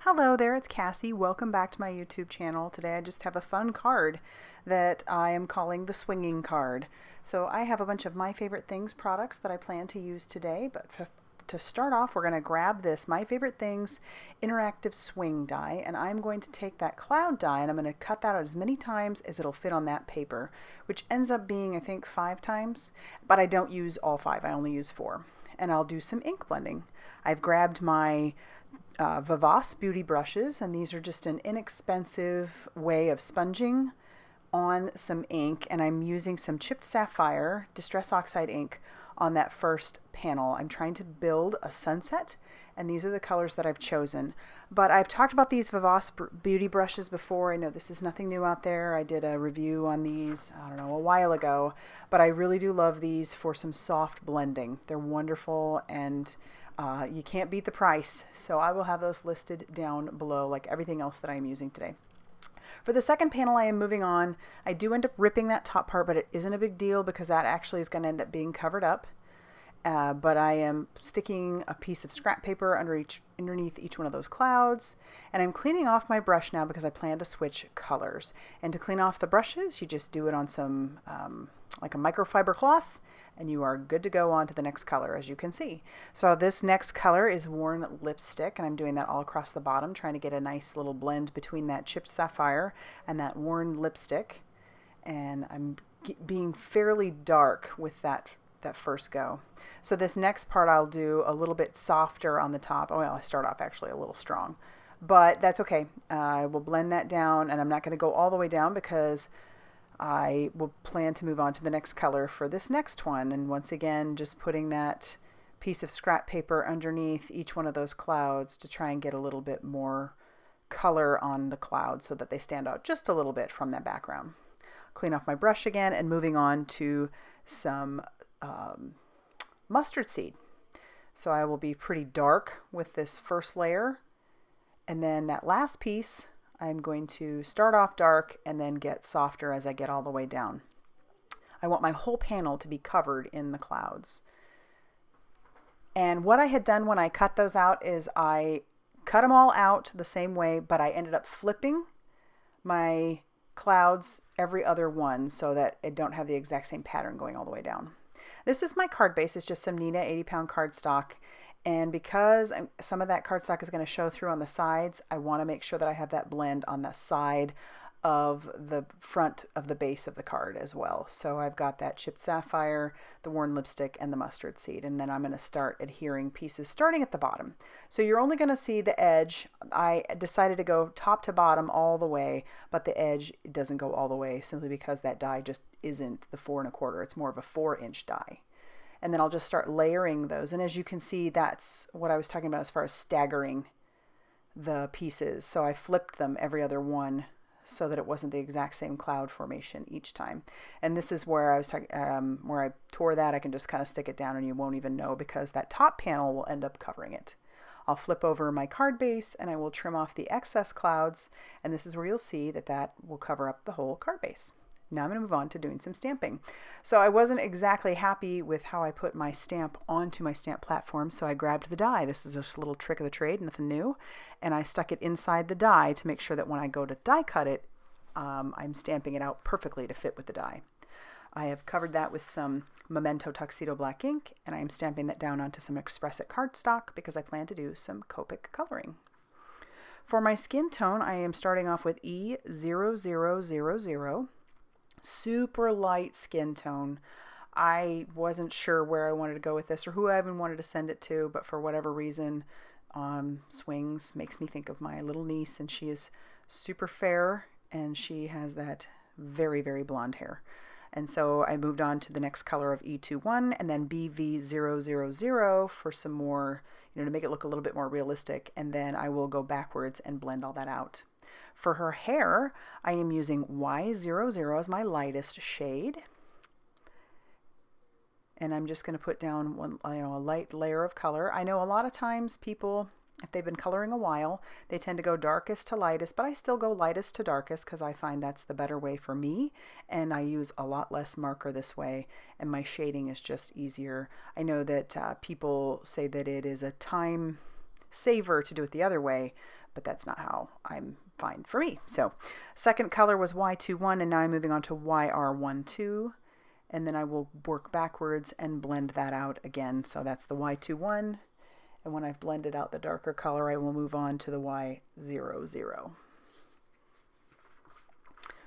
Hello there, it's Cassie. Welcome back to my YouTube channel. Today I just have a fun card that I am calling the swinging card. So I have a bunch of My Favorite Things products that I plan to use today, but to start off we're going to grab this My Favorite Things interactive swing die, and I'm going to take that cloud die and I'm going to cut that out as many times as it'll fit on that paper, which ends up being I think 5 times, but I don't use all 5, I only use 4. And I'll do some ink blending. I've grabbed my Vivace beauty brushes, and these are just an inexpensive way of sponging on some ink, and I'm using some chipped sapphire distress oxide ink on that first panel. I'm trying to build a sunset, and these are the colors that I've chosen. But I've talked about these Vivace beauty brushes before. I know this is nothing new out there. I did a review on these, I don't know, a while ago, but I really do love these for some soft blending. They're wonderful, and you can't beat the price, so I will have those listed down below like everything else that I'm using today. For the second panel I am moving on. I do end up ripping that top part, but it isn't a big deal because that actually is going to end up being covered up. But I am sticking a piece of scrap paper underneath each one of those clouds, and I'm cleaning off my brush now because I plan to switch colors. And to clean off the brushes, you just do it on some like a microfiber cloth, and you are good to go on to the next color, as you can see. So this next color is Worn Lipstick, and I'm doing that all across the bottom, trying to get a nice little blend between that chipped sapphire and that Worn Lipstick. And I'm being fairly dark with that first go. So this next part I'll do a little bit softer on the top. Oh, well, I start off actually a little strong, but that's okay. I will blend that down, and I'm not going to go all the way down because I will plan to move on to the next color for this next one. And once again, just putting that piece of scrap paper underneath each one of those clouds to try and get a little bit more color on the clouds so that they stand out just a little bit from that background. Clean off my brush again and moving on to some mustard seed. So I will be pretty dark with this first layer, and then that last piece I'm going to start off dark and then get softer as I get all the way down. I want my whole panel to be covered in the clouds. And what I had done when I cut those out is I cut them all out the same way, but I ended up flipping my clouds every other one so that I don't have the exact same pattern going all the way down. This is my card base. It's just some Nina 80-pound cardstock. And because some of that cardstock is going to show through on the sides, I want to make sure that I have that blend on the side of the front of the base of the card as well. So I've got that chipped sapphire, the Worn Lipstick, and the mustard seed. And then I'm going to start adhering pieces starting at the bottom. So you're only going to see the edge. I decided to go top to bottom all the way, but the edge doesn't go all the way simply because that die just isn't the 4 1/4. It's more of a 4-inch die. And then I'll just start layering those. And as you can see, that's what I was talking about as far as staggering the pieces. So I flipped them every other one so that it wasn't the exact same cloud formation each time. And this is where I was talking, where I tore that. I can just kind of stick it down and you won't even know because that top panel will end up covering it. I'll flip over my card base and I will trim off the excess clouds. And this is where you'll see that that will cover up the whole card base. Now I'm going to move on to doing some stamping. So I wasn't exactly happy with how I put my stamp onto my stamp platform, so I grabbed the die. This is just a little trick of the trade, nothing new. And I stuck it inside the die to make sure that when I go to die cut it, I'm stamping it out perfectly to fit with the die. I have covered that with some Memento Tuxedo black ink, and I'm stamping that down onto some Express It cardstock because I plan to do some Copic coloring. For my skin tone, I am starting off with E0000. Super light skin tone. I wasn't sure where I wanted to go with this or who I even wanted to send it to, but for whatever reason, Swings makes me think of my little niece, and she is super fair and she has that very, very blonde hair. And so I moved on to the next color of E21 and then BV000 for some more, to make it look a little bit more realistic, and then I will go backwards and blend all that out. For her hair, I am using Y00 as my lightest shade. And I'm just going to put down a light layer of color. I know a lot of times people, if they've been coloring a while, they tend to go darkest to lightest, but I still go lightest to darkest because I find that's the better way for me. And I use a lot less marker this way, and my shading is just easier. I know that people say that it is a time saver to do it the other way, but that's not how I'm fine for me. So second color was Y21, and now I'm moving on to YR12, and then I will work backwards and blend that out again. So that's the Y21, and when I've blended out the darker color, I will move on to the Y00.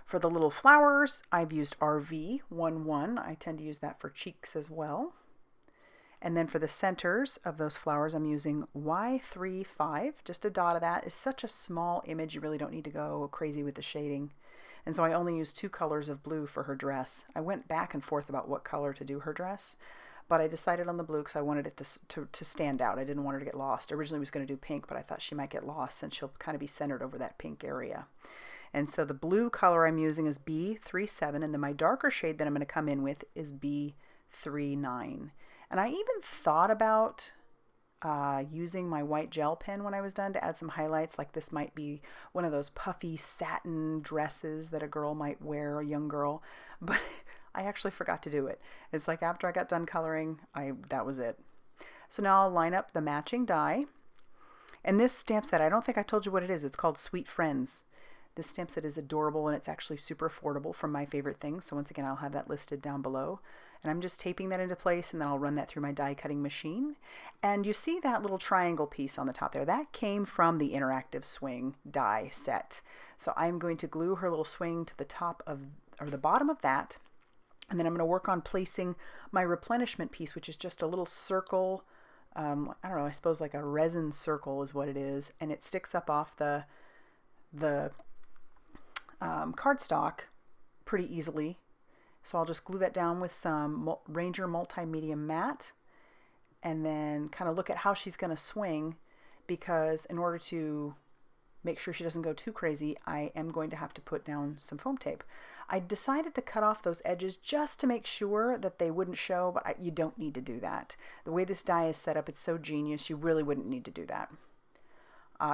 For the little flowers, I've used RV11. I tend to use that for cheeks as well. And then for the centers of those flowers, I'm using Y35. Just a dot of that. It's such a small image, you really don't need to go crazy with the shading. And so I only used 2 colors of blue for her dress. I went back and forth about what color to do her dress, but I decided on the blue because I wanted it to stand out. I didn't want her to get lost. Originally I was going to do pink, but I thought she might get lost since she'll kind of be centered over that pink area. And so the blue color I'm using is B37, and then my darker shade that I'm going to come in with is B39. And I even thought about using my white gel pen when I was done to add some highlights. Like this might be one of those puffy satin dresses that a girl might wear, a young girl, but I actually forgot to do it. It's like after I got done coloring, that was it. So now I'll line up the matching die. And this stamp set, I don't think I told you what it is. It's called Sweet Friends. This stamp set is adorable, and it's actually super affordable from my favorite things. So once again, I'll have that listed down below. And I'm just taping that into place, and then I'll run that through my die cutting machine. And you see that little triangle piece on the top there? That came from the Interactive Swing die set. So I'm going to glue her little swing to the top of, or the bottom of that. And then I'm going to work on placing my replenishment piece, which is just a little circle. I don't know, I suppose like a resin circle is what it is. And it sticks up off the cardstock pretty easily. So I'll just glue that down with some Ranger Multimedia Matte, and then kind of look at how she's going to swing, because in order to make sure she doesn't go too crazy, I am going to have to put down some foam tape. I decided to cut off those edges just to make sure that they wouldn't show, but you don't need to do that. The way this die is set up, it's so genius, you really wouldn't need to do that.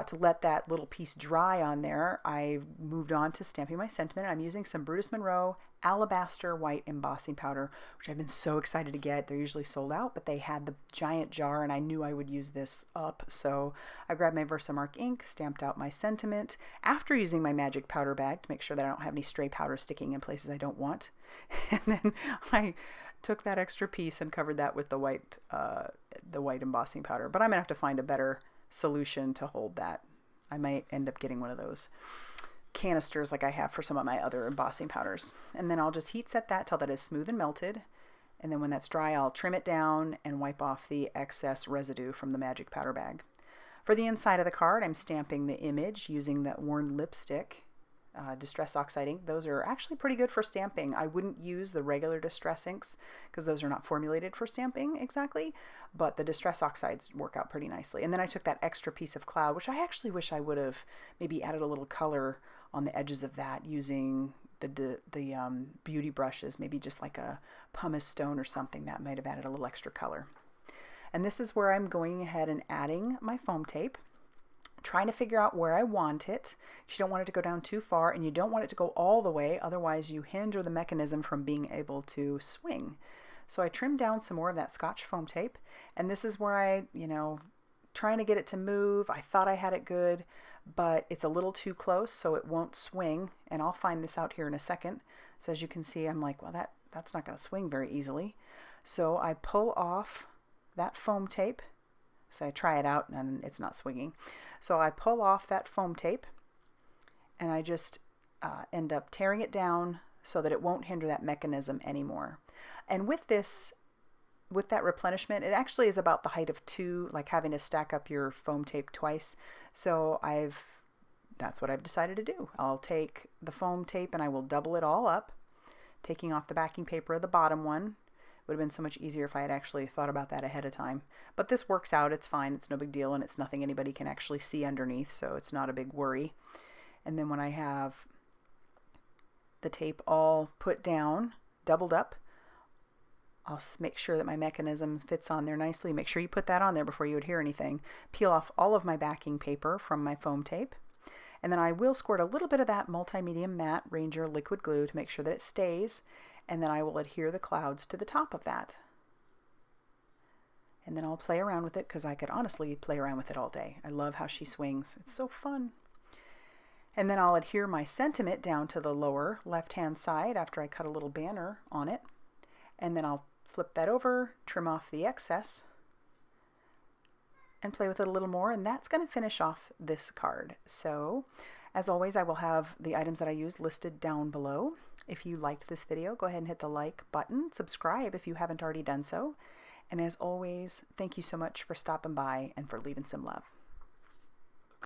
To let that little piece dry on there, I moved on to stamping my sentiment. I'm using some Brutus Monroe Alabaster white embossing powder, which I've been so excited to get. They're usually sold out, but they had the giant jar, and I knew I would use this up. So I grabbed my Versamark ink, stamped out my sentiment after using my magic powder bag to make sure that I don't have any stray powder sticking in places I don't want. And then I took that extra piece and covered that with the white embossing powder. But I'm gonna have to find a better solution to hold that. I might end up getting one of those canisters like I have for some of my other embossing powders. And then I'll just heat set that till that is smooth and melted. And then when that's dry, I'll trim it down and wipe off the excess residue from the magic powder bag. For the inside of the card, I'm stamping the image using that worn lipstick, Distress Oxide ink. Those are actually pretty good for stamping. I wouldn't use the regular Distress inks because those are not formulated for stamping exactly, but the Distress Oxides work out pretty nicely. And then I took that extra piece of cloud, which I actually wish I would have maybe added a little color on the edges of that using the beauty brushes, maybe just like a pumice stone or something. That might have added a little extra color. And this is where I'm going ahead and adding my foam tape, trying to figure out where I want it. You don't want it to go down too far, and you don't want it to go all the way, otherwise you hinder the mechanism from being able to swing. So I trimmed down some more of that Scotch foam tape, and this is where I, trying to get it to move. I thought I had it good, but it's a little too close, so it won't swing, and I'll find this out here in a second. So as you can see, I'm like, well, that's not going to swing very easily. So I pull off that foam tape. So I try it out, and it's not swinging. So I pull off that foam tape, and I just end up tearing it down so that it won't hinder that mechanism anymore. And with that replenishment, it actually is about the height of 2, like having to stack up your foam tape twice. So that's what I've decided to do. I'll take the foam tape and I will double it all up, taking off the backing paper of the bottom one. Would have been so much easier if I had actually thought about that ahead of time. But this works out, it's fine, it's no big deal, and it's nothing anybody can actually see underneath, so it's not a big worry. And then when I have the tape all put down, doubled up, I'll make sure that my mechanism fits on there nicely. Make sure you put that on there before you adhere anything. Peel off all of my backing paper from my foam tape. And then I will squirt a little bit of that Multimedia Matte Ranger liquid glue to make sure that it stays. And then I will adhere the clouds to the top of that. And then I'll play around with it because I could honestly play around with it all day. I love how she swings. It's so fun. And then I'll adhere my sentiment down to the lower left-hand side after I cut a little banner on it. And then I'll flip that over, trim off the excess, and play with it a little more, and that's going to finish off this card. So, as always, I will have the items that I use listed down below. If you liked this video, go ahead and hit the like button, subscribe if you haven't already done so, and as always, thank you so much for stopping by and for leaving some love.